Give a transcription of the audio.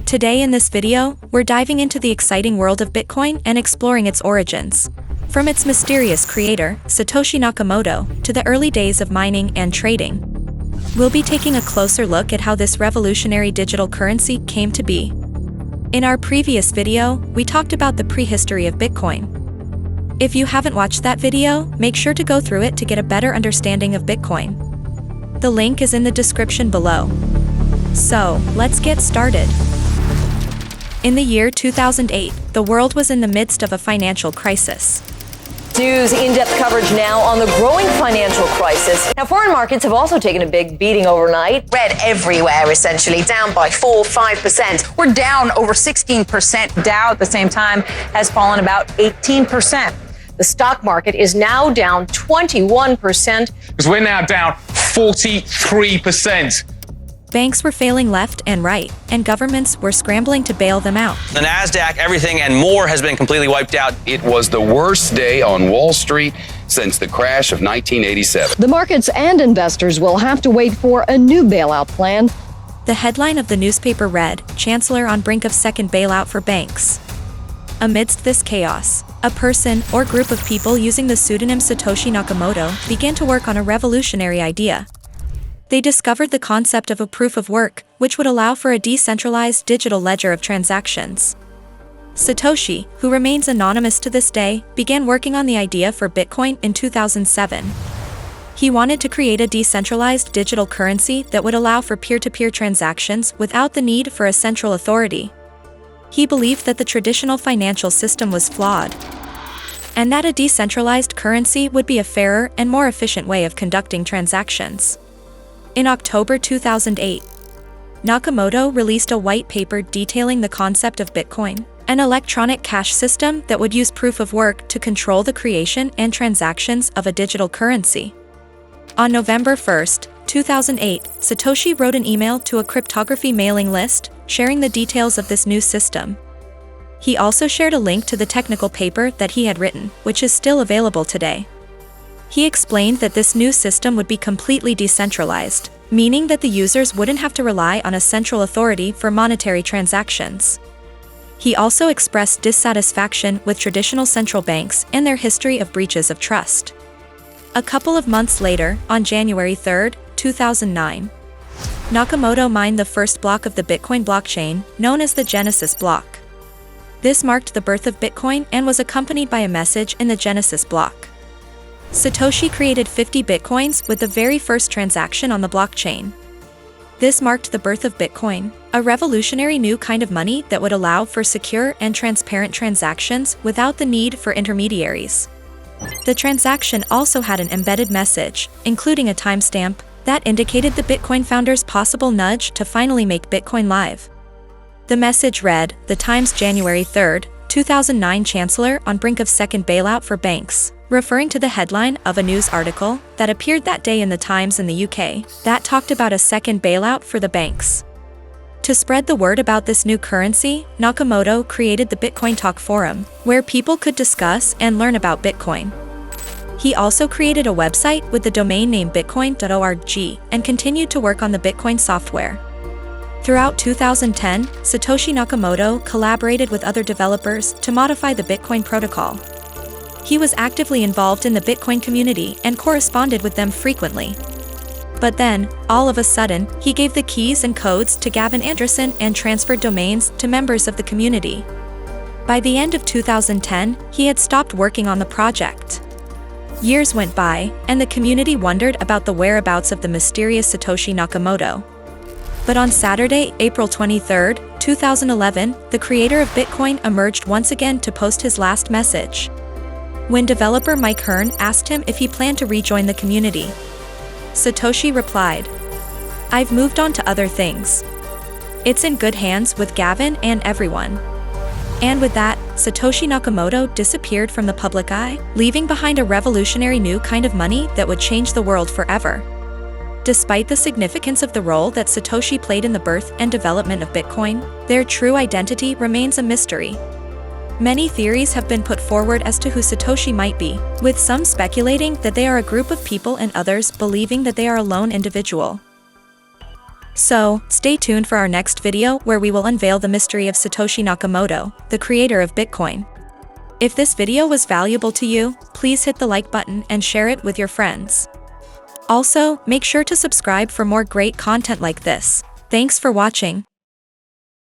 Today in this video, we're diving into the exciting world of Bitcoin and exploring its origins. From its mysterious creator, Satoshi Nakamoto, to the early days of mining and trading. We'll be taking a closer look at how this revolutionary digital currency came to be. In our previous video, we talked about the prehistory of Bitcoin. If you haven't watched that video, make sure to go through it to get a better understanding of Bitcoin. The link is in the description below. So, let's get started. In the year 2008, the world was in the midst of a financial crisis. News in-depth coverage now on the growing financial crisis. Now, foreign markets have also taken a big beating overnight. Red everywhere, essentially, down by 4-5%. We're down over 16%. Dow at the same time has fallen about 18%. The stock market is now down 21%. Because we're now down 43%. Banks were failing left and right, and governments were scrambling to bail them out. The NASDAQ, everything and more has been completely wiped out. It was the worst day on Wall Street since the crash of 1987. The markets and investors will have to wait for a new bailout plan. The headline of the newspaper read, "Chancellor on brink of second bailout for banks." Amidst this chaos, a person or group of people using the pseudonym Satoshi Nakamoto began to work on a revolutionary idea. They discovered the concept of a proof of work, which would allow for a decentralized digital ledger of transactions. Satoshi, who remains anonymous to this day, began working on the idea for Bitcoin in 2007. He wanted to create a decentralized digital currency that would allow for peer-to-peer transactions without the need for a central authority. He believed that the traditional financial system was flawed, and that a decentralized currency would be a fairer and more efficient way of conducting transactions. In October 2008, Nakamoto released a white paper detailing the concept of Bitcoin, an electronic cash system that would use proof of work to control the creation and transactions of a digital currency. On November 1, 2008, Satoshi wrote an email to a cryptography mailing list, sharing the details of this new system. He also shared a link to the technical paper that he had written, which is still available today. He explained that this new system would be completely decentralized, meaning that the users wouldn't have to rely on a central authority for monetary transactions. He also expressed dissatisfaction with traditional central banks and their history of breaches of trust. A couple of months later, on January 3, 2009, Nakamoto mined the first block of the Bitcoin blockchain, known as the Genesis block. This marked the birth of Bitcoin and was accompanied by a message in the Genesis block. Satoshi created 50 Bitcoins with the very first transaction on the blockchain. This marked the birth of Bitcoin, a revolutionary new kind of money that would allow for secure and transparent transactions without the need for intermediaries. The transaction also had an embedded message, including a timestamp, that indicated the Bitcoin founder's possible nudge to finally make Bitcoin live. The message read, "The Times January 3, 2009 Chancellor on brink of second bailout for banks," referring to the headline of a news article that appeared that day in the Times in the UK that talked about a second bailout for the banks. To spread the word about this new currency, Nakamoto created the Bitcoin Talk forum, where people could discuss and learn about Bitcoin. He also created a website with the domain name bitcoin.org and continued to work on the Bitcoin software. Throughout 2010, Satoshi Nakamoto collaborated with other developers to modify the Bitcoin protocol. He was actively involved in the Bitcoin community and corresponded with them frequently. But then, all of a sudden, he gave the keys and codes to Gavin and transferred domains to members of the community. By the end of 2010, he had stopped working on the project. Years went by, and the community wondered about the whereabouts of the mysterious Satoshi Nakamoto. But on Saturday, April 23, 2011, the creator of Bitcoin emerged once again to post his last message. When developer Mike Hearn asked him if he planned to rejoin the community, Satoshi replied, "I've moved on to other things. It's in good hands with Gavin and everyone." And with that, Satoshi Nakamoto disappeared from the public eye, leaving behind a revolutionary new kind of money that would change the world forever. Despite the significance of the role that Satoshi played in the birth and development of Bitcoin, their true identity remains a mystery. Many theories have been put forward as to who Satoshi might be, with some speculating that they are a group of people and others believing that they are a lone individual. So, stay tuned for our next video where we will unveil the mystery of Satoshi Nakamoto, the creator of Bitcoin. If this video was valuable to you, please hit the like button and share it with your friends. Also, make sure to subscribe for more great content like this. Thanks for watching.